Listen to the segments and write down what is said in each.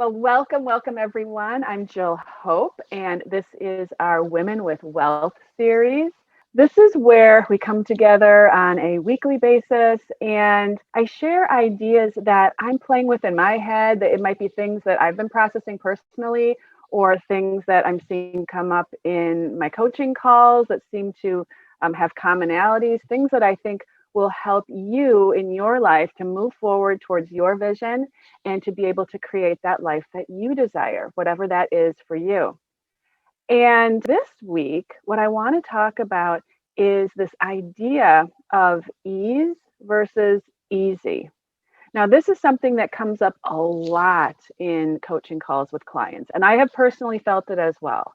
Well, welcome everyone. I'm Jill Hope, and this is our Women with Wealth series. This is where we come together on a weekly basis and I share ideas that I'm playing with in my head. That it might be things that I've been processing personally or things that I'm seeing come up in my coaching calls that seem to have commonalities, things that I think will help you in your life to move forward towards your vision and to be able to create that life that you desire, whatever that is for you. And this week, what I want to talk about is this idea of ease versus easy. Now, this is something that comes up a lot in coaching calls with clients, and I have personally felt it as well.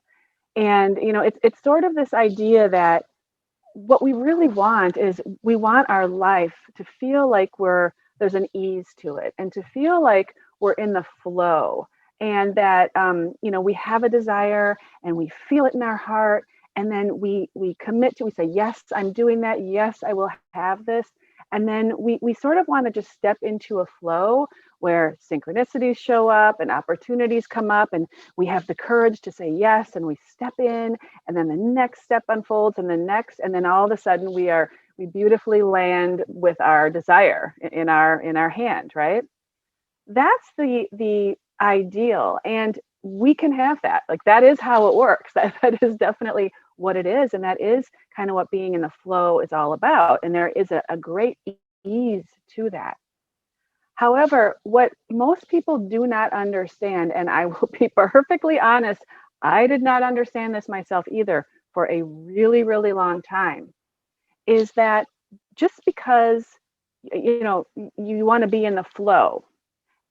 And it's sort of this idea that what we really want is we want our life to feel like there's an ease to it and to feel like we're in the flow and that we have a desire and we feel it in our heart and then we commit to we say yes, I'm doing that, yes, I will have this, and then we sort of want to just step into a flow where synchronicities show up and opportunities come up and we have the courage to say yes and we step in, and then the next step unfolds and the next, and then all of a sudden we beautifully land with our desire in our hand, right? That's the ideal, and we can have that. Like, that is how it works. That is definitely what it is, and that is kind of what being in the flow is all about, and there is a great ease to that. However, what most people do not understand, and I will be perfectly honest, I did not understand this myself either for a really, really long time, is that just because you want to be in the flow,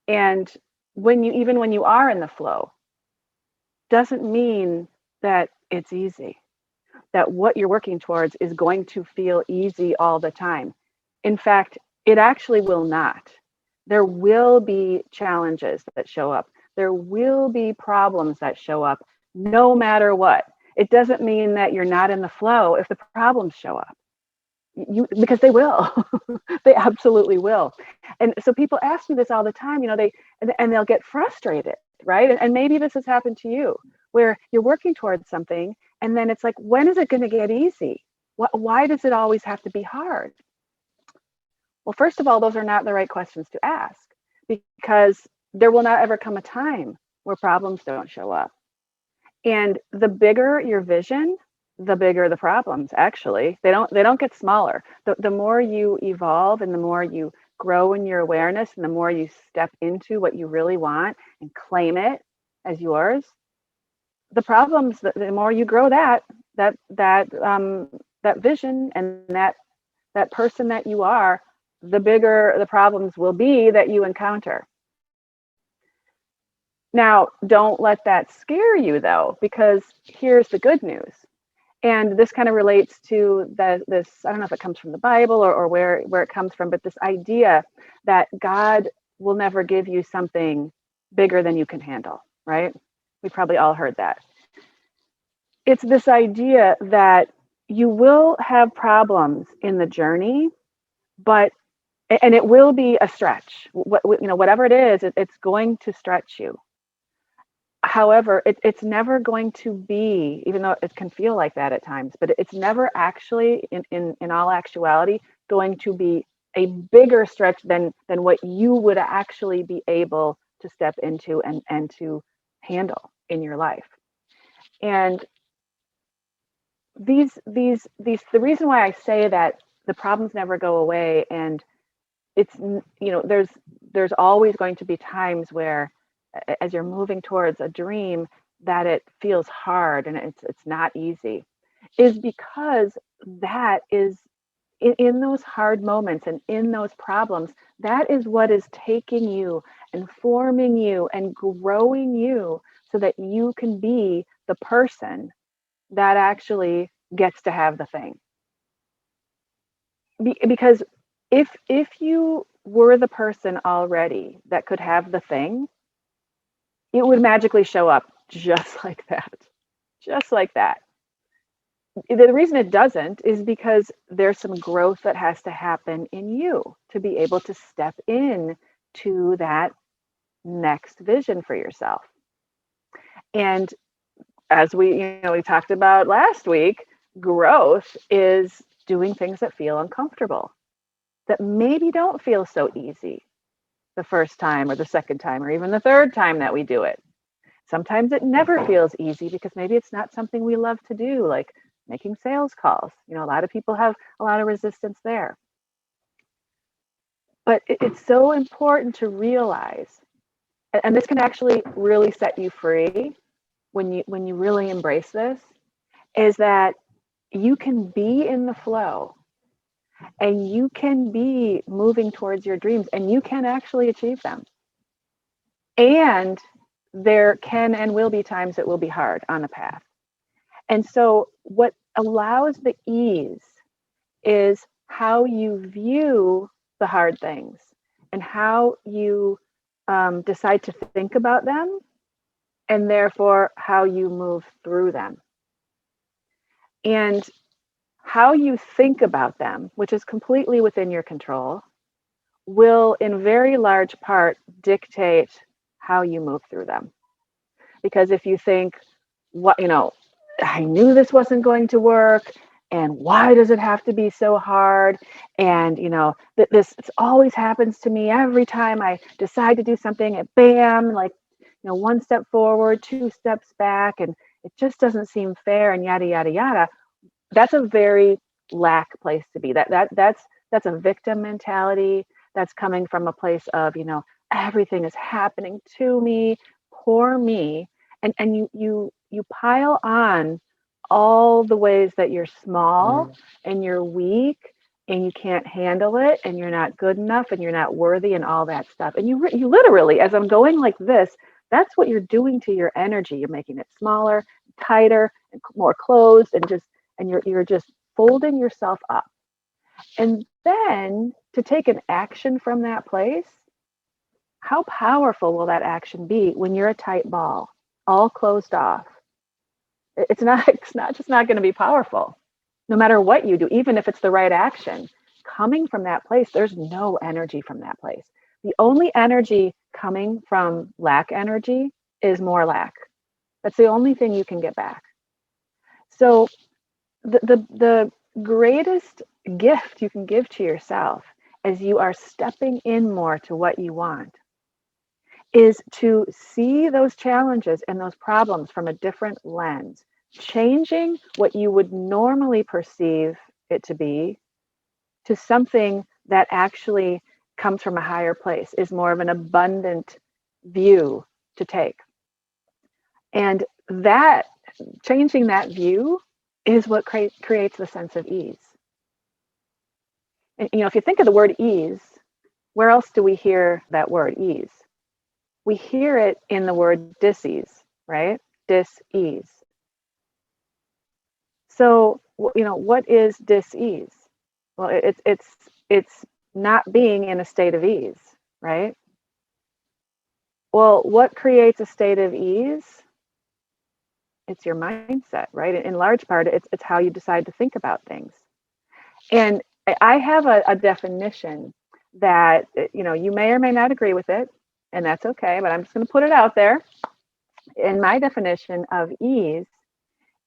and when you are in the flow, doesn't mean that it's easy, that what you're working towards is going to feel easy all the time. In fact, it actually will not. There will be challenges that show up. There will be problems that show up no matter what. It doesn't mean that you're not in the flow if the problems show up. Because they will. They absolutely will. And so people ask me this all the time, and they'll get frustrated, right? And maybe this has happened to you, where you're working towards something and then it's like, when is it going to get easy? Why does it always have to be hard? Well, first of all, those are not the right questions to ask, because there will not ever come a time where problems don't show up. And the bigger your vision, the bigger the problems. Actually, they don't get smaller. The more you evolve and the more you grow in your awareness and the more you step into what you really want and claim it as yours, the problems, the more you grow that vision and that person that you are, the bigger the problems will be that you encounter. Now, don't let that scare you, though, because here's the good news. And this kind of relates to this, I don't know if it comes from the Bible or where it comes from, but this idea that God will never give you something bigger than you can handle, right? We probably all heard that. It's this idea that you will have problems in the journey, and it will be a stretch. Whatever it is, it's going to stretch you. However, it's never going to be, even though it can feel like that at times, but it's never actually, in all actuality, going to be a bigger stretch than what you would actually be able to step into and to handle in your life. And the reason why I say that the problems never go away, and it's, there's always going to be times where, as you're moving towards a dream, that it feels hard and it's not easy, is because that is in those hard moments and in those problems, that is what is taking you and forming you and growing you so that you can be the person that actually gets to have the thing. Because if you were the person already that could have the thing, it would magically show up just like that. Just like that. The reason it doesn't is because there's some growth that has to happen in you to be able to step in to that next vision for yourself. And as we talked about last week, growth is doing things that feel uncomfortable, that maybe don't feel so easy the first time or the second time or even the third time that we do it. Sometimes it never feels easy because maybe it's not something we love to do, like making sales calls. A lot of people have a lot of resistance there. But it's so important to realize, and this can actually really set you free when you really embrace this, is that you can be in the flow and you can be moving towards your dreams and you can actually achieve them. And there can and will be times it will be hard on the path. And so what allows the ease is how you view the hard things and how you decide to think about them, and therefore how you move through them. And how you think about them, which is completely within your control, will in very large part dictate how you move through them. Because if you think, I knew this wasn't going to work, and why does it have to be so hard? And this always happens to me every time I decide to do something, and bam, like one step forward, two steps back, and it just doesn't seem fair, and yada yada yada. That's a very lack place to be. That's a victim mentality. That's coming from a place of everything is happening to me, poor me, and you pile on all the ways that you're small and you're weak and you can't handle it and you're not good enough and you're not worthy and all that stuff. And you literally, as I'm going like this, that's what you're doing to your energy. You're making it smaller, tighter, and more closed, and you're just folding yourself up. And then to take an action from that place, how powerful will that action be when you're a tight ball, all closed off? It's just not going to be powerful. No matter what you do, even if it's the right action, coming from that place, there's no energy from that place. The only energy coming from lack energy is more lack. That's the only thing you can get back. So the greatest gift you can give to yourself as you are stepping in more to what you want is to see those challenges and those problems from a different lens, changing what you would normally perceive it to be to something that actually comes from a higher place, is more of an abundant view to take. And that changing that view is what creates the sense of ease. And if you think of the word ease, where else do we hear that word ease? We hear it in the word dis-ease, right? Dis-ease. So, what is dis-ease? Well, it's not being in a state of ease, right? Well, what creates a state of ease? It's your mindset, right? In large part, it's how you decide to think about things. And I have a definition that, you may or may not agree with it, and that's okay, but I'm just going to put it out there. And my definition of ease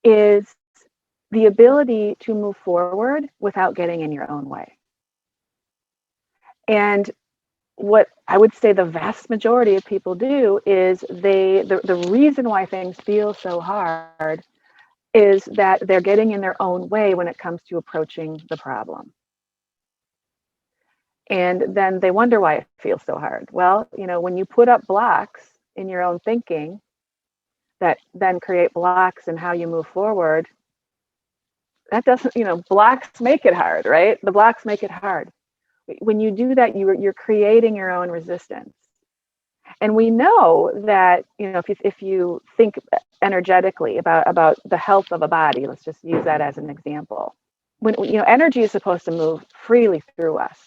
is the ability to move forward without getting in your own way. And what I would say the vast majority of people do is the reason why things feel so hard is that they're getting in their own way when it comes to approaching the problem. And then they wonder why it feels so hard. Well, when you put up blocks in your own thinking that then create blocks in how you move forward, that doesn't, blocks make it hard, right? The blocks make it hard. When you do that, you're creating your own resistance. And we know that, if you think energetically about the health of a body, let's just use that as an example. When, energy is supposed to move freely through us.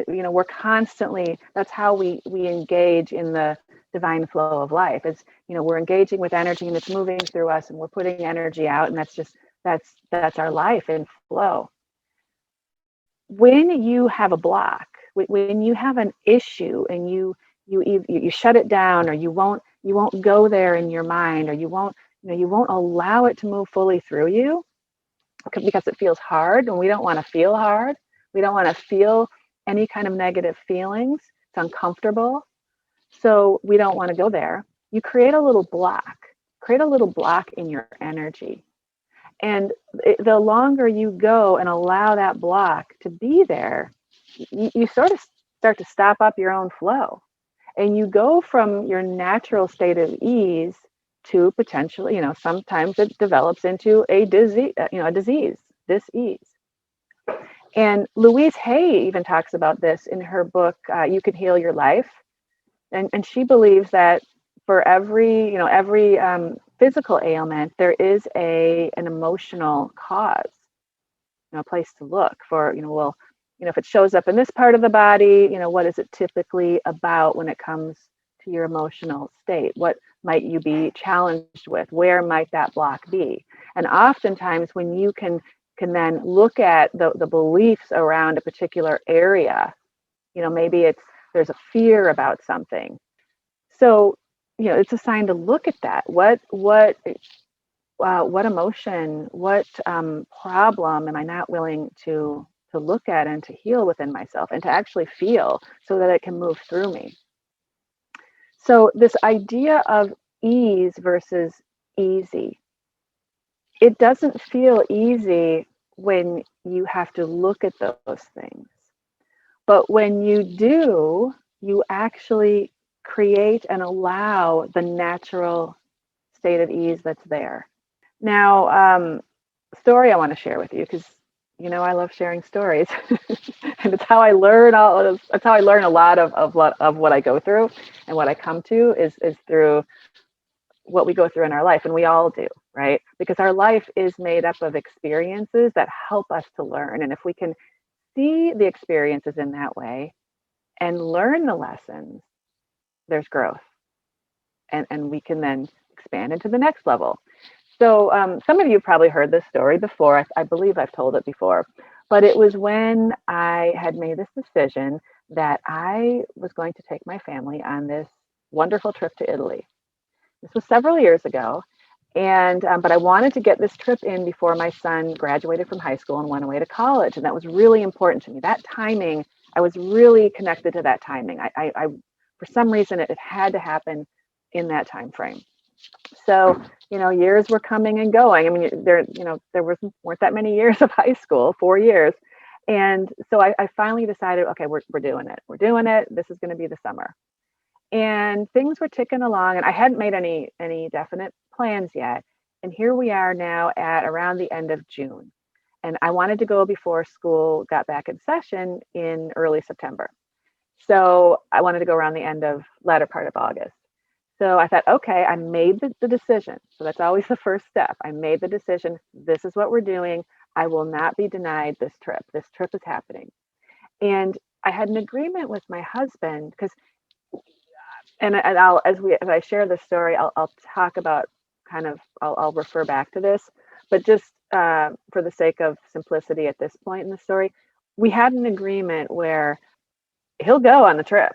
We're constantly, that's how we engage in the divine flow of life. It's, we're engaging with energy and it's moving through us and we're putting energy out, and that's our life in flow. When you have a block, when you have an issue and you you shut it down, or you won't go there in your mind, or you won't allow it to move fully through you because it feels hard, and we don't want to feel hard. We don't want to feel any kind of negative feelings. It's uncomfortable. So we don't want to go there. You create a little block in your energy. And the longer you go and allow that block to be there, you sort of start to stop up your own flow. And you go from your natural state of ease to potentially, sometimes it develops into a disease, dis-ease. And Louise Hay even talks about this in her book, You Can Heal Your Life. And she believes that for every physical ailment, there is an emotional cause, a place to look for, if it shows up in this part of the body, what is it typically about when it comes to your emotional state? What might you be challenged with? Where might that block be? And oftentimes when you can then look at the beliefs around a particular area, maybe there's a fear about something. So, it's a sign to look at that. What emotion, what problem am I not willing to look at and to heal within myself and to actually feel so that it can move through me? So this idea of ease versus easy, it doesn't feel easy when you have to look at those things. But when you do, you actually create and allow the natural state of ease that's there. Now, story I want to share with you, because I love sharing stories, and it's how I learn That's how I learn a lot of what I go through, and what I come to is through what we go through in our life, and we all do, right? Because our life is made up of experiences that help us to learn, and if we can see the experiences in that way and learn the lessons, there's growth, and we can then expand into the next level. So some of you probably heard this story before. I believe I've told it before, but it was when I had made this decision that I was going to take my family on this wonderful trip to Italy. This was several years ago, and but I wanted to get this trip in before my son graduated from high school and went away to college, and that was really important to me. That timing, I was really connected to that timing. I for some reason, it had to happen in that time frame. So, years were coming and going. I mean, there weren't that many years of high school, 4 years. And so I finally decided, okay, we're doing it. We're doing it. This is going to be the summer. And things were ticking along, and I hadn't made any definite plans yet. And here we are now at around the end of June. And I wanted to go before school got back in session in early September. So I wanted to go around the latter part of August. So I thought, okay, I made the decision. So that's always the first step. I made the decision. This is what we're doing. I will not be denied this trip. This trip is happening. And I had an agreement with my husband because, and I'll, as I share this story, I'll talk about I'll refer back to this, but just for the sake of simplicity at this point in the story, we had an agreement where he'll go on the trip.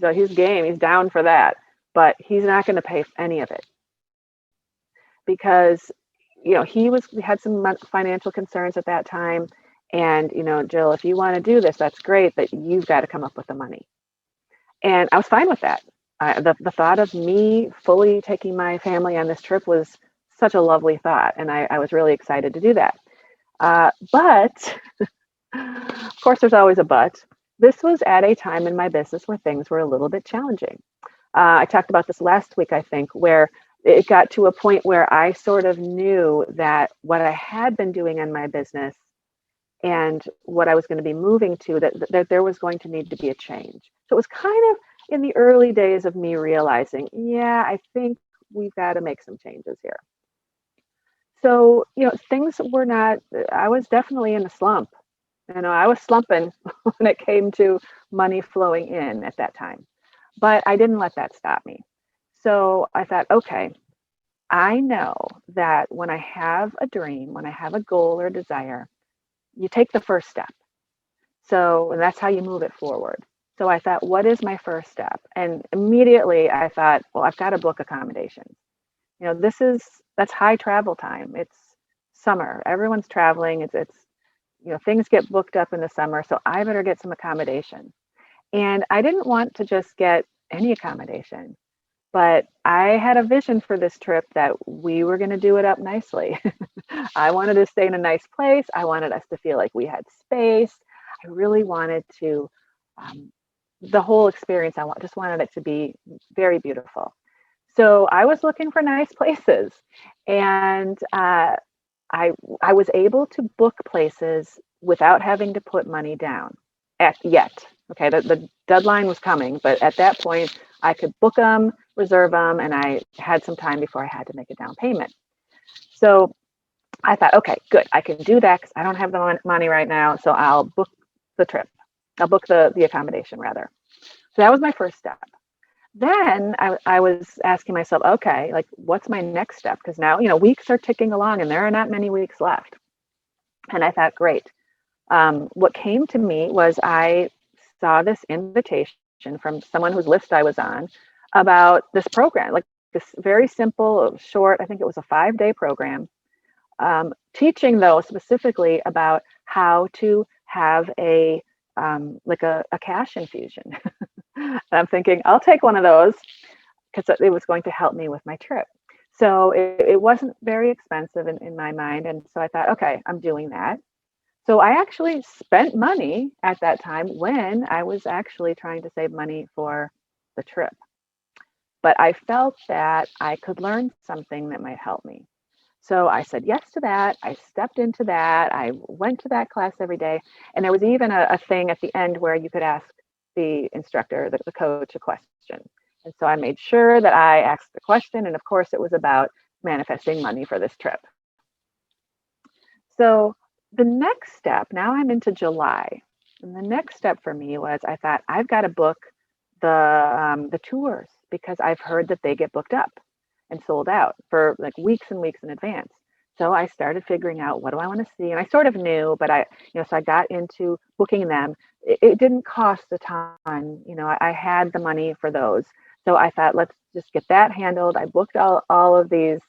So he's game, he's down for that, but he's not going to pay any of it because, we had some financial concerns at that time. And, Jill, if you want to do this, that's great, but you've got to come up with the money. And I was fine with that. The thought of me fully taking my family on this trip was such a lovely thought. And I was really excited to do that. But of course, there's always a but. This was at a time in my business where things were a little bit challenging. I talked about this last week, I think, where it got to a point where I sort of knew that what I had been doing in my business and what I was going to be moving to, that there was going to need to be a change. So it was kind of in the early days of me realizing, yeah, I think we've got to make some changes here. So, things were not, I was definitely in a slump. I was slumping when it came to money flowing in at that time, but I didn't let that stop me. So I thought, okay, I know that when I have a dream, when I have a goal or a desire, you take the first step. So, and that's how you move it forward. So I thought, what is my first step? And immediately I thought, well, I've got to book accommodations. That's high travel time. It's summer. Everyone's traveling. It's things get booked up in the summer, so I better get some accommodation. And I didn't want to just get any accommodation, but I had a vision for this trip that we were going to do it up nicely. I wanted to stay in a nice place. I wanted us to feel like we had space. I really wanted to, the whole experience, just wanted it to be very beautiful. So I was looking for nice places, and I was able to book places without having to put money down yet. Okay, the deadline was coming, but at that point, I could book them, reserve them, and I had some time before I had to make a down payment. So I thought, okay, good, I can do that because I don't have the money right now, so I'll book the trip. I'll book the accommodation rather. So that was my first step. Then I was asking myself, okay, like what's my next step? Because now, weeks are ticking along and there are not many weeks left. And I thought, great. What came to me was I saw this invitation from someone whose list I was on about this program, like this very simple, short, I think it was a 5-day program, teaching though specifically about how to have a cash infusion. And I'm thinking, I'll take one of those because it was going to help me with my trip. So it wasn't very expensive in my mind. And so I thought, okay, I'm doing that. So I actually spent money at that time when I was actually trying to save money for the trip. But I felt that I could learn something that might help me. So I said yes to that. I stepped into that. I went to that class every day. And there was even a thing at the end where you could ask the instructor, the coach, a question. And so I made sure that I asked the question. And of course, it was about manifesting money for this trip. So the next step, now I'm into July. And the next step for me was I thought, I've got to book the tours because I've heard that they get booked up and sold out for like weeks and weeks in advance. So I started figuring out, what do I want to see? And I sort of knew, but so I got into booking them. It didn't cost a ton. I had the money for those. So I thought, let's just get that handled. I booked all of these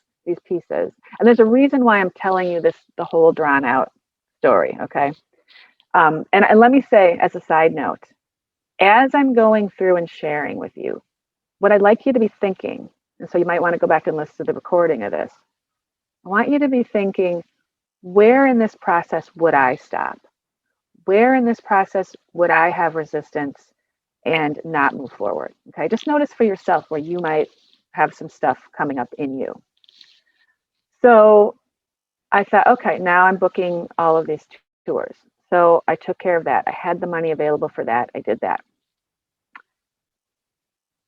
pieces. And there's a reason why I'm telling you the whole drawn out story. Okay. And let me say, as a side note, as I'm going through and sharing with you, what I'd like you to be thinking, and so you might want to go back and listen to the recording of this. I want you to be thinking, where in this process would I stop? Where in this process would I have resistance and not move forward? Okay, just notice for yourself where you might have some stuff coming up in you. So I thought, okay, now I'm booking all of these tours. So I took care of that. I had the money available for that. I did that.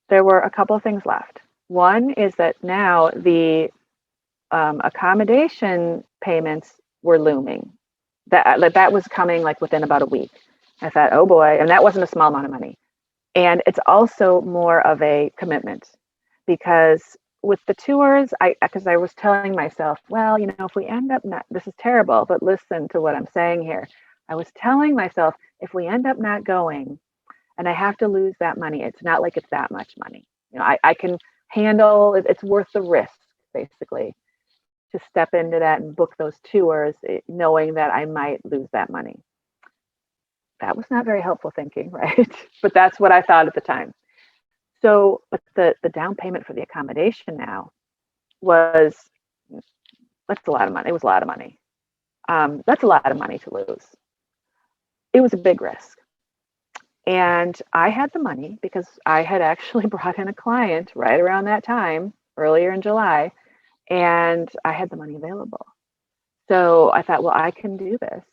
There were a couple of things left. One is that now the accommodation payments were looming. That was coming like within about a week. I thought, oh boy, and that wasn't a small amount of money. And it's also more of a commitment because with the tours, because I was telling myself, well, if we end up not, this is terrible, but listen to what I'm saying here. I was telling myself, if we end up not going and I have to lose that money, it's not like it's that much money. I can handle it. It's worth the risk, basically, to step into that and book those tours, knowing that I might lose that money. That was not very helpful thinking, right? But that's what I thought at the time. So, but the down payment for the accommodation now that's a lot of money. It was a lot of money. That's a lot of money to lose. It was a big risk. And I had the money because I had actually brought in a client right around that time, earlier in July, and I had the money available. So I thought, well, I can do this.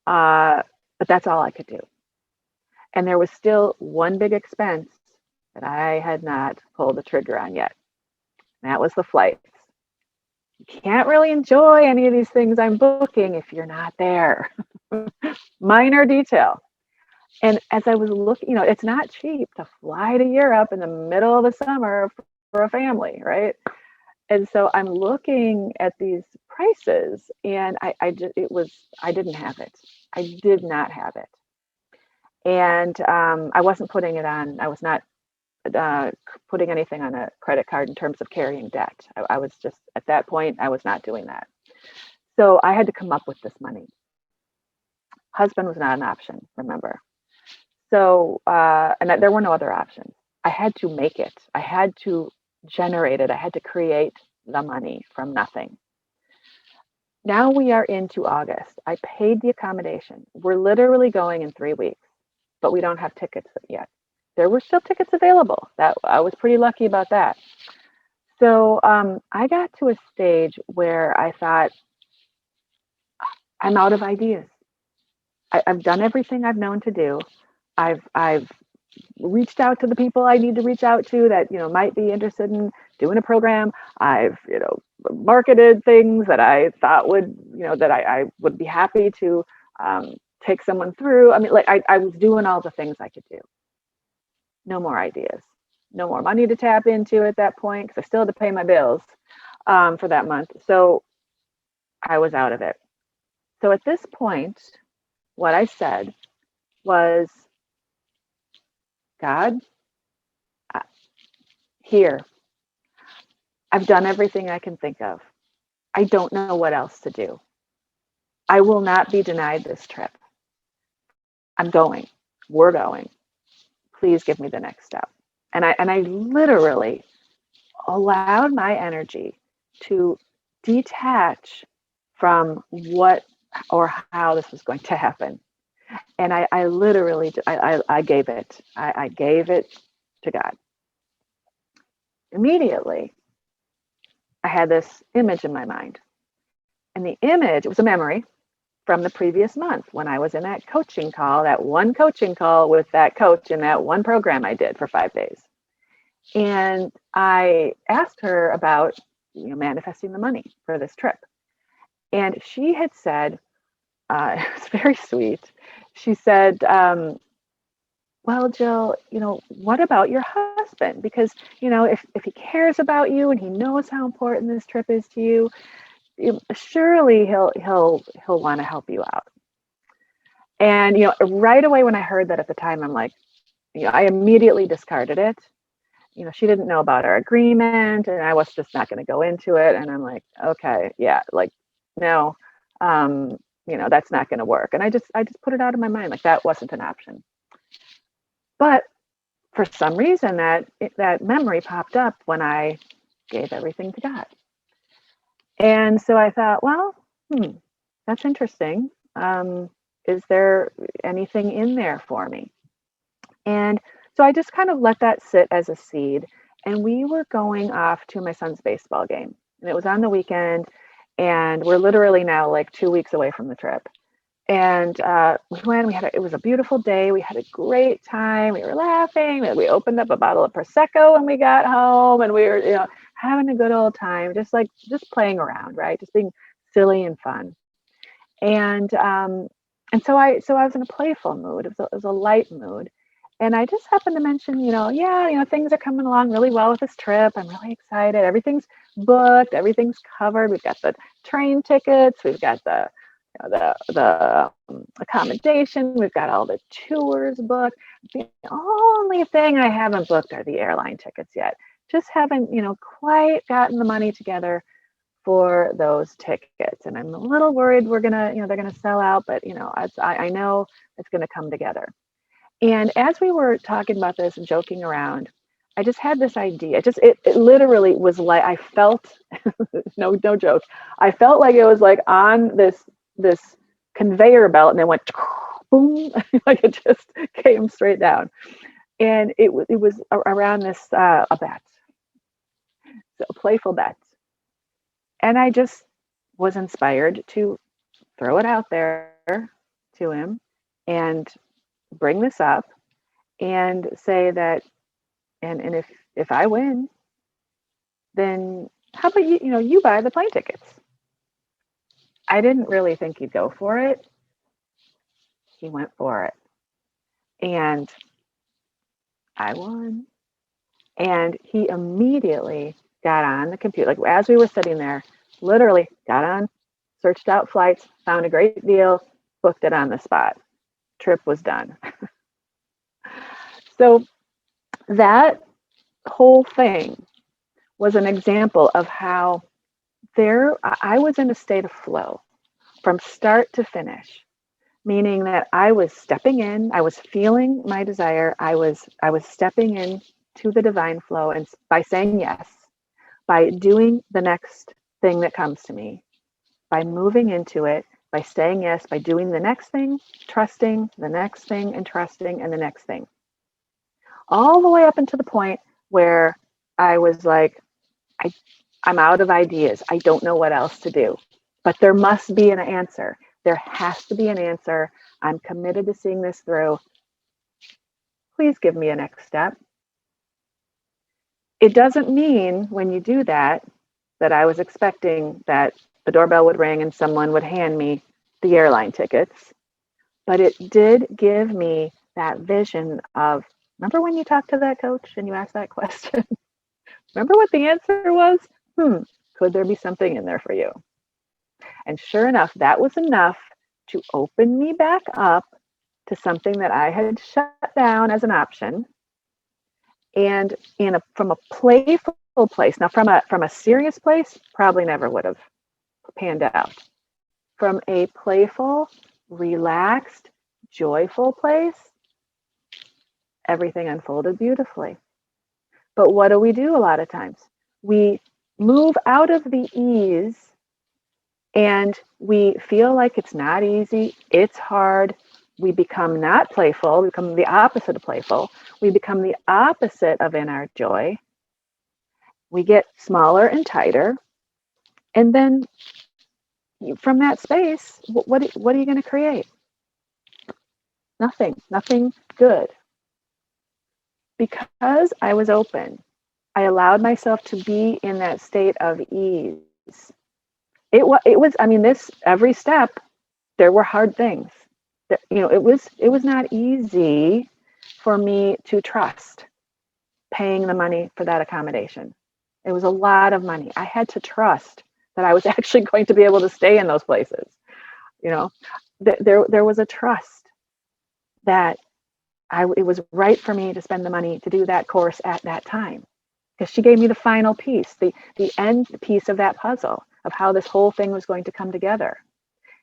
But that's all I could do. And there was still one big expense that I had not pulled the trigger on yet. And that was the flights. You can't really enjoy any of these things I'm booking if you're not there. Minor detail. And as I was looking, it's not cheap to fly to Europe in the middle of the summer for a family, right? And so I'm looking at these prices and I didn't have it. I did not have it. And I wasn't putting it on, I was not uh, putting anything on a credit card in terms of carrying debt. I was just, at that point, I was not doing that. So I had to come up with this money. Husband was not an option, remember. So, there were no other options. I had to make it. I had to generate it. I had to create the money from nothing. Now we are into August. I paid the accommodation. We're literally going in 3 weeks, but we don't have tickets yet. There were still tickets available. That I was pretty lucky about that. So I got to a stage where I thought, I'm out of ideas. I've done everything I've known to do. I've reached out to the people I need to reach out to that might be interested in doing a program. I've marketed things that I thought would that I would be happy to take someone through. I mean, like I was doing all the things I could do. No more ideas. No more money to tap into at that point because I still had to pay my bills for that month. So I was out of it. So at this point, what I said was, God, here, I've done everything I can think of. I don't know what else to do. I will not be denied this trip. I'm going. We're going. Please give me the next step. And I literally allowed my energy to detach from what or how this was going to happen. And I literally, I gave it. I gave it to God. Immediately, I had this image in my mind. And the image, it was a memory from the previous month when I was in that coaching call, that one coaching call with that coach in that one program I did for 5 days. And I asked her about manifesting the money for this trip. And she had said, it's very sweet. She said, well, Jill, what about your husband? Because, if he cares about you and he knows how important this trip is to you, surely he'll want to help you out. And right away when I heard that at the time, I'm like, I immediately discarded it. She didn't know about our agreement, and I was just not going to go into it. And I'm like, okay, yeah, like, no, that's not going to work. And I just put it out of my mind, like that wasn't an option. But for some reason, that memory popped up when I gave everything to God. And so I thought, well, that's interesting. Is there anything in there for me? And so I just kind of let that sit as a seed. And we were going off to my son's baseball game. And it was on the weekend. And we're literally now like 2 weeks away from the trip. And we went, it was a beautiful day. We had a great time. We were laughing. We opened up a bottle of Prosecco when we got home. And we were, having a good old time, just playing around, right? Just being silly and fun. And so I was in a playful mood. It was a light mood. And I just happened to mention, things are coming along really well with this trip. I'm really excited. Everything's booked. Everything's covered. We've got the train tickets. We've got the accommodation. We've got all the tours booked. The only thing I haven't booked are the airline tickets yet. Just haven't, quite gotten the money together for those tickets. And I'm a little worried they're gonna sell out, but I know it's gonna come together. And as we were talking about this and joking around, I just had this idea. It literally was like, I felt, no joke. I felt like it was like on this conveyor belt, and it went boom, like it just came straight down. And it was around this, a bet, so a playful bet. And I just was inspired to throw it out there to him and bring this up and say that, and if I win, then how about you buy the plane tickets? I didn't really think he'd go for it. He went for it. And I won. And he immediately got on the computer. Like as we were sitting there, literally got on, searched out flights, found a great deal, booked it on the spot. Trip was done. So that whole thing was an example of how I was in a state of flow from start to finish, meaning that I was stepping in, I was feeling my desire, I was stepping in to the divine flow, and by saying yes, by doing the next thing that comes to me, by moving into it, by saying yes, by doing the next thing, trusting the next thing, and trusting and the next thing. All the way up until the point where I was like, I, I'm out of ideas. I don't know what else to do. But there must be an answer. There has to be an answer. I'm committed to seeing this through. Please give me a next step. It doesn't mean when you do that that I was expecting that the doorbell would ring and someone would hand me the airline tickets. But it did give me that vision of, remember when you talked to that coach and you asked that question? Remember what the answer was? Could there be something in there for you? And sure enough, that was enough to open me back up to something that I had shut down as an option. And from a playful place, now from a serious place, probably never would have panned out. From a playful, relaxed, joyful place, everything unfolded beautifully. But what do we do a lot of times? We move out of the ease and we feel like it's not easy, it's hard. We become not playful, we become the opposite of playful. We become the opposite of in our joy. We get smaller and tighter. And then from that space, what are you going to create? Nothing good. Because I was open, I allowed myself to be in that state of ease. It was, I mean, this, every step, there were hard things. It was not easy for me to trust paying the money for that accommodation. It was a lot of money. I had to trust that I was actually going to be able to stay in those places. There was a trust that it was right for me to spend the money to do that course at that time, because she gave me the final piece, the end piece of that puzzle of how this whole thing was going to come together.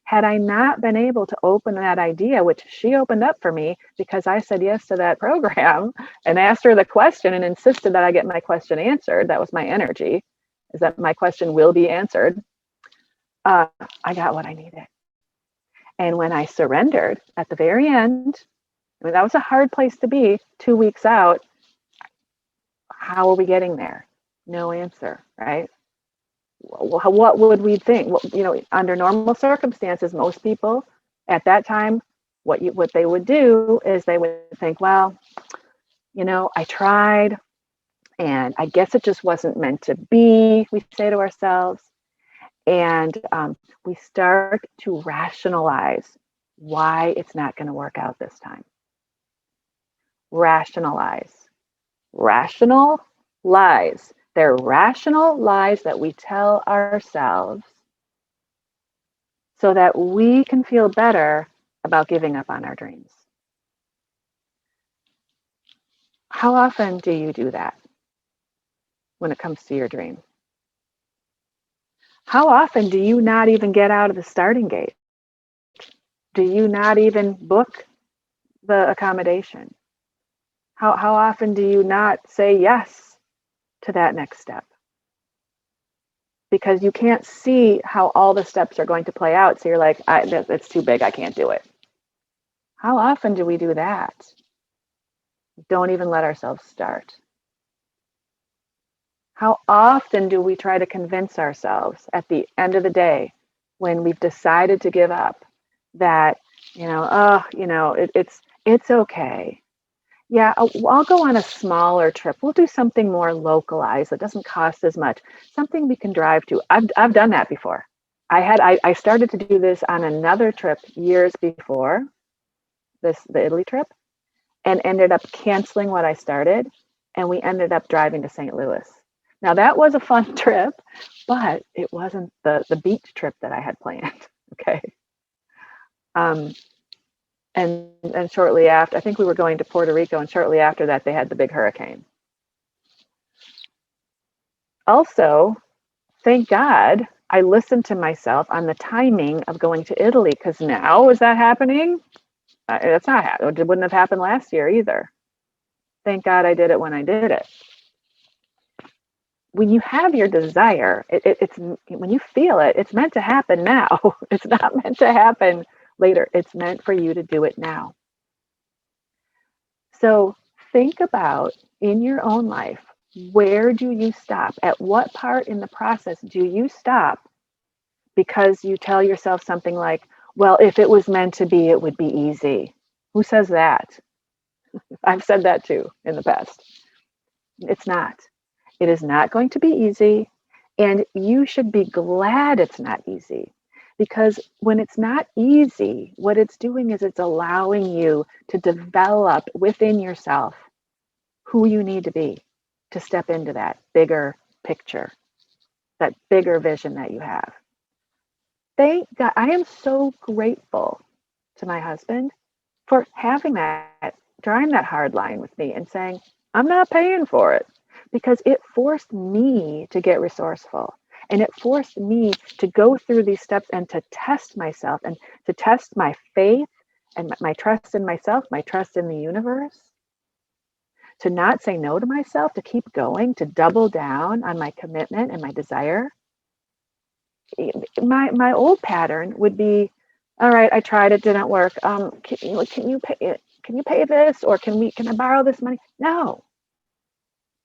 Had I not been able to open that idea, which she opened up for me because I said yes to that program and asked her the question and insisted that I get my question answered, that was my energy, is that my question will be answered, I got what I needed. And when I surrendered at the very end, I mean, that was a hard place to be 2 weeks out. How are we getting there? No answer, right? What would we think? Well, under normal circumstances, most people at that time, what they would do is they would think, well, I tried, and I guess it just wasn't meant to be, we say to ourselves. And we start to rationalize why it's not going to work out this time. Rationalize. Rational lies. They're rational lies that we tell ourselves so that we can feel better about giving up on our dreams. How often do you do that when it comes to your dream? How often do you not even get out of the starting gate? Do you not even book the accommodation? How often do you not say yes to that next step? Because you can't see how all the steps are going to play out. So you're like, it's too big, I can't do it. How often do we do that? Don't even let ourselves start. How often do we try to convince ourselves at the end of the day when we've decided to give up that, it's okay. Yeah, I'll go on a smaller trip. We'll do something more localized that doesn't cost as much. Something we can drive to. I've done that before. I started to do this on another trip years before the Italy trip, and ended up canceling what I started, and we ended up driving to St. Louis. Now that was a fun trip, but it wasn't the beach trip that I had planned. Okay. And shortly after, I think we were going to Puerto Rico, and shortly after that, they had the big hurricane. Also, thank God I listened to myself on the timing of going to Italy, because now is that happening? That's not happening. It wouldn't have happened last year either. Thank God I did it when I did it. When you have your desire, it's when you feel it, it's meant to happen now. It's not meant to happen later. It's meant for you to do it now. So think about in your own life, where do you stop? At what part in the process do you stop because you tell yourself something like, well, if it was meant to be, it would be easy? Who says that? I've said that too in the past. It's not. It is not going to be easy. And you should be glad it's not easy. Because when it's not easy, what it's doing is it's allowing you to develop within yourself who you need to be to step into that bigger picture, that bigger vision that you have. Thank God. I am so grateful to my husband for having that, drawing that hard line with me and saying, I'm not paying for it, because it forced me to get resourceful. And it forced me to go through these steps and to test myself and to test my faith and my trust in myself, my trust in the universe, to not say no to myself, to keep going, to double down on my commitment and my desire. My old pattern would be, all right, I tried, it didn't work. Can you pay it? Can you pay this, or can I borrow this money? No,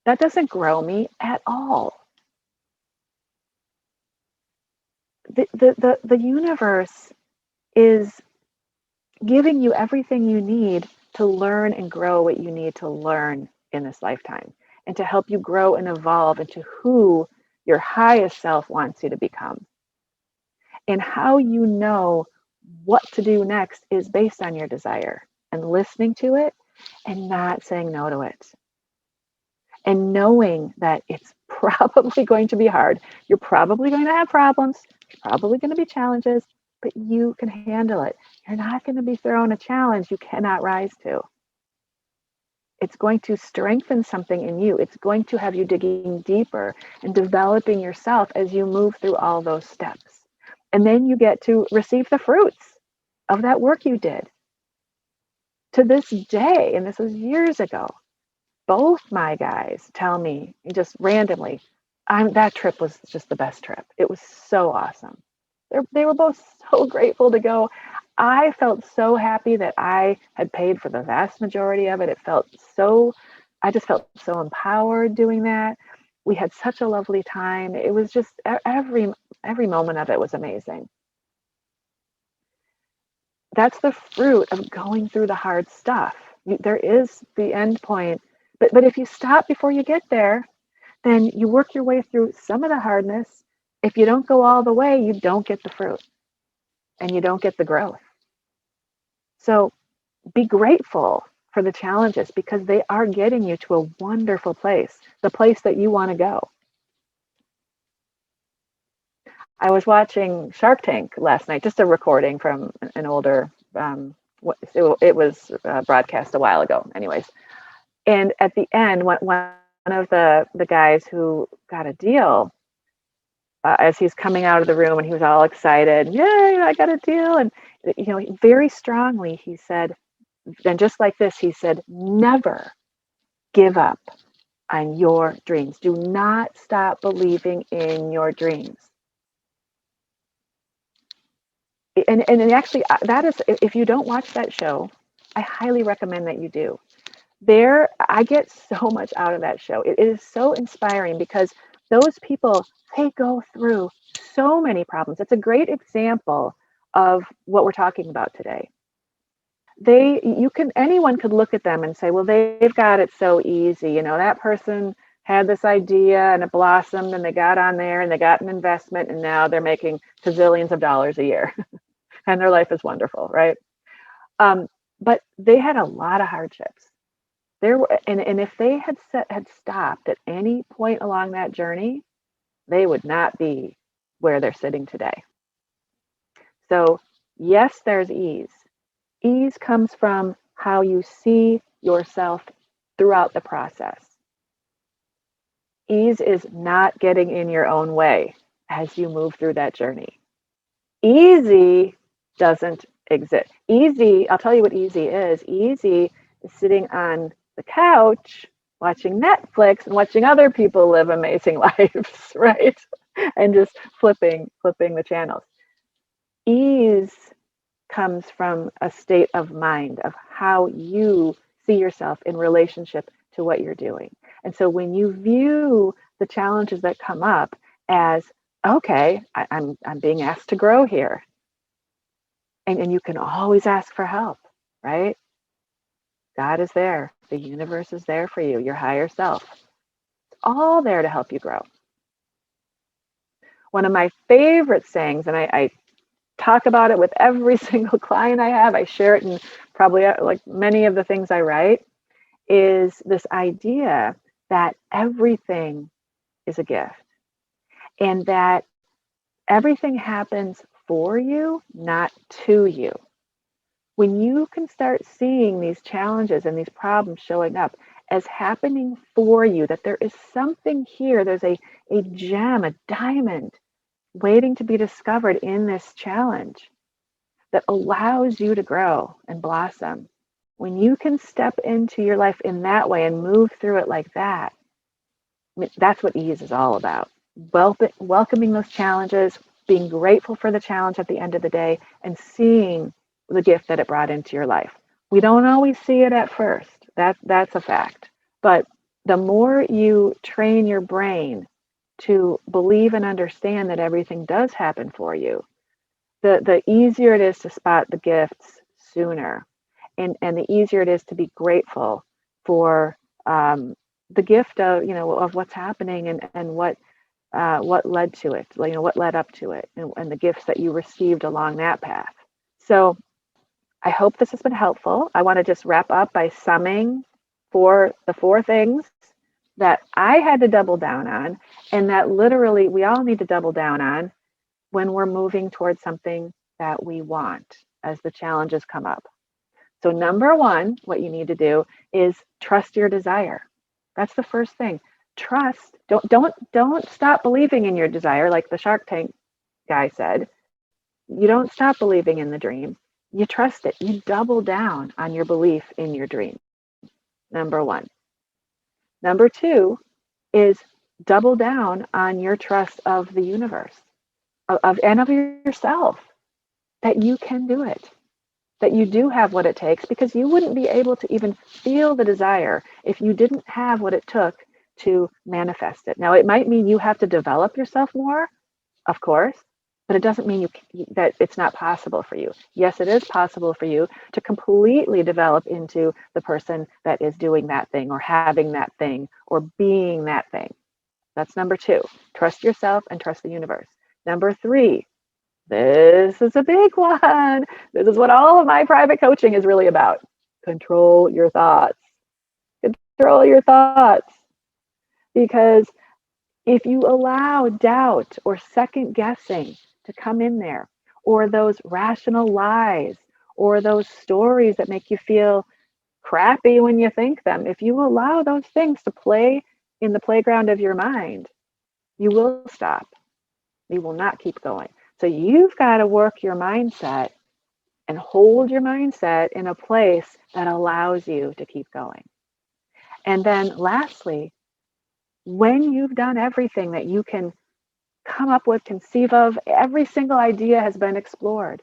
that doesn't grow me at all. The universe is giving you everything you need to learn and grow what you need to learn in this lifetime, and to help you grow and evolve into who your highest self wants you to become. And how you know what to do next is based on your desire and listening to it and not saying no to it. And knowing that it's probably going to be hard. You're probably going to have problems. There's probably going to be challenges, but you can handle it. You're not going to be thrown a challenge you cannot rise to. It's going to strengthen something in you. It's going to have you digging deeper and developing yourself as you move through all those steps. And then you get to receive the fruits of that work you did. To this day, and this was years ago, both my guys tell me just randomly, that trip was just the best trip. It was so awesome. They were both so grateful to go. I felt so happy that I had paid for the vast majority of it. I just felt so empowered doing that. We had such a lovely time. It was just every moment of it was amazing. That's the fruit of going through the hard stuff. There is the end point, but if you stop before you get there, then you work your way through some of the hardness. If you don't go all the way, you don't get the fruit and you don't get the growth. So be grateful for the challenges, because they are getting you to a wonderful place, the place that you want to go. I was watching Shark Tank last night, just a recording from an older, it was broadcast a while ago anyways. And at the end, one of the guys who got a deal, as he's coming out of the room and he was all excited, yay, I got a deal. And, very strongly he said, and just like this, he said, never give up on your dreams. Do not stop believing in your dreams. And actually, that is, if you don't watch that show, I highly recommend that you do. I get so much out of that show. It is so inspiring, because those people, they go through so many problems. It's a great example of what we're talking about today. Anyone could look at them and say, well, they've got it so easy. That person had this idea and it blossomed and they got on there and they got an investment and now they're making gazillions of dollars a year and their life is wonderful, right? But they had a lot of hardships. And if they had stopped at any point along that journey, they would not be where they're sitting today. So yes, there's ease, Ease comes from how you see yourself throughout the process. Ease is not getting in your own way as you move through that journey. Easy doesn't exist. Easy, I'll tell you what easy is. Easy is sitting on the couch watching Netflix and watching other people live amazing lives, right? And just flipping the channels. Ease comes from a state of mind of how you see yourself in relationship to what you're doing. And so when you view the challenges that come up as, okay, I'm being asked to grow here. And you can always ask for help, right? God is there. The universe is there for you, your higher self. It's all there to help you grow. One of my favorite sayings, and I talk about it with every single client I have, I share it in probably like many of the things I write, is this idea that everything is a gift and that everything happens for you, not to you. When you can start seeing these challenges and these problems showing up as happening for you, that there is something here, there's a gem, a diamond waiting to be discovered in this challenge that allows you to grow and blossom. When you can step into your life in that way and move through it like that, I mean, that's what ease is all about. Welcoming those challenges, being grateful for the challenge at the end of the day, and seeing the gift that it brought into your life. We don't always see it at first. That's a fact. But the more you train your brain to believe and understand that everything does happen for you, the easier it is to spot the gifts sooner. And the easier it is to be grateful for the gift of, of what's happening and what led to it, what led up to it, and the gifts that you received along that path. So I hope this has been helpful. I want to just wrap up by summing for the 4 things that I had to double down on, and that literally we all need to double down on when we're moving towards something that we want as the challenges come up. So number 1, what you need to do is trust your desire. That's the first thing. Trust. Don't stop believing in your desire, like the Shark Tank guy said. You don't stop believing in the dream. You trust it. You double down on your belief in your dream. Number 1. Number 2 is double down on your trust of the universe, and of yourself, that you can do it, that you do have what it takes, because you wouldn't be able to even feel the desire if you didn't have what it took to manifest it. Now, it might mean you have to develop yourself more, of course, but it doesn't mean that it's not possible for you. Yes, it is possible for you to completely develop into the person that is doing that thing or having that thing or being that thing. That's number 2. Trust yourself and trust the universe. Number 3, this is a big one. This is what all of my private coaching is really about. Control your thoughts. Control your thoughts. Because if you allow doubt or second guessing to come in there, or those rational lies, or those stories that make you feel crappy when you think them, if you allow those things to play in the playground of your mind, you will stop. You will not keep going. So you've got to work your mindset and hold your mindset in a place that allows you to keep going. And then lastly, when you've done everything that you can come up with, conceive of, every single idea has been explored,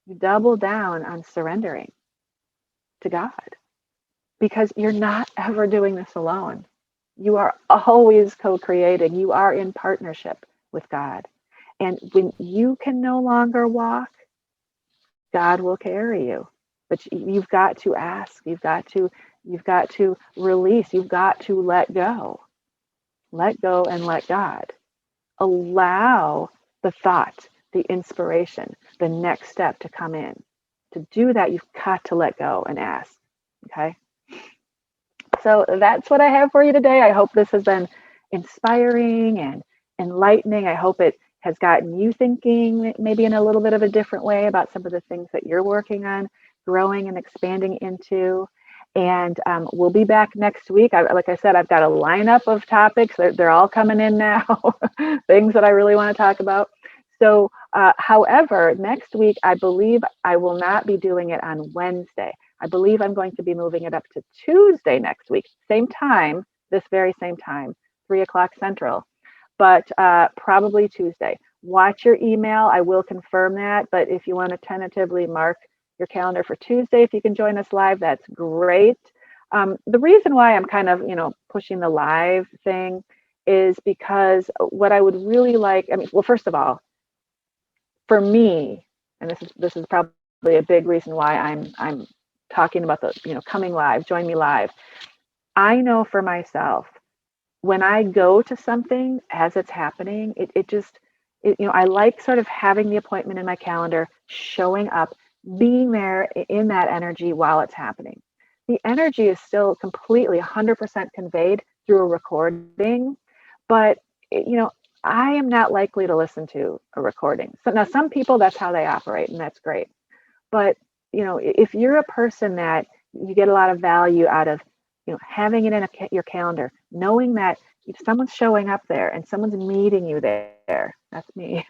you double down on surrendering to God, because you're not ever doing this alone. You are always co-creating. You are in partnership with God. And when you can no longer walk, God will carry you. But you've got to ask. You've got to release. You've got to let go. Let go and let God. Allow the thought, the inspiration, the next step to come in. To do that, you've got to let go and ask. Okay? So that's what I have for you today. I hope this has been inspiring and enlightening. I hope it has gotten you thinking maybe in a little bit of a different way about some of the things that you're working on, growing and expanding into. And we'll be back next week. Like I said, I've got a lineup of topics. They're all coming in now, things that I really want to talk about. So, however, next week, I believe I will not be doing it on Wednesday. I believe I'm going to be moving it up to Tuesday next week, same time, this very same time, 3 o'clock Central, but probably Tuesday. Watch your email. I will confirm that. But if you want to tentatively mark your calendar for Tuesday, if you can join us live, that's great. The reason why I'm kind of, pushing the live thing is because what I would really like, well, first of all, for me, and this is probably a big reason why I'm talking about the, coming live, join me live. I know for myself, when I go to something as it's happening, it just, I like sort of having the appointment in my calendar, showing up, being there in that energy while it's happening. The energy is still completely 100% conveyed through a recording, but, I am not likely to listen to a recording. So now some people, that's how they operate, and that's great. But, if you're a person that you get a lot of value out of, having it in your calendar, knowing that if someone's showing up there and someone's meeting you there, that's me,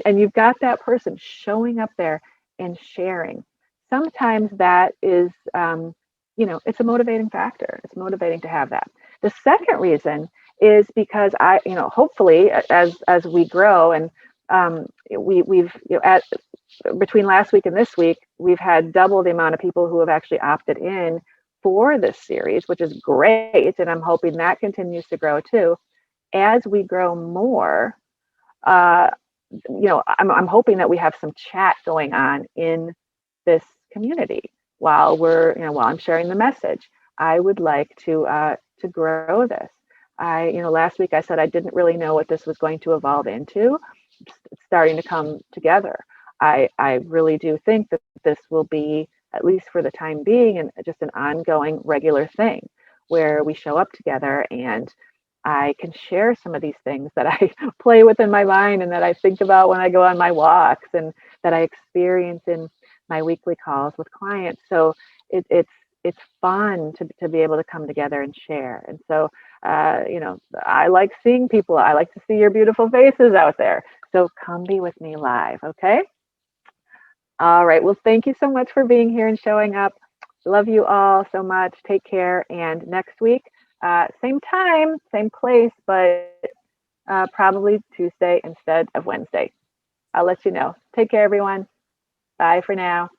and you've got that person showing up there and sharing, sometimes that is, it's a motivating factor. It's motivating to have that. The second reason is because hopefully as we grow and we've, at between last week and this week, we've had double the amount of people who have actually opted in for this series, which is great. And I'm hoping that continues to grow too. As we grow more, I'm hoping that we have some chat going on in this community while while I'm sharing the message. I would like to grow this. Last week I said I didn't really know what this was going to evolve into. It's starting to come together. I really do think that this will be, at least for the time being, and just an ongoing regular thing where we show up together and I can share some of these things that I play with in my mind and that I think about when I go on my walks and that I experience in my weekly calls with clients. So it's fun to be able to come together and share. And so, I like seeing people. I like to see your beautiful faces out there. So come be with me live, okay? All right. Well, thank you so much for being here and showing up. Love you all so much. Take care. And next week, same time, same place, but probably Tuesday instead of Wednesday. I'll let you know. Take care, everyone. Bye for now.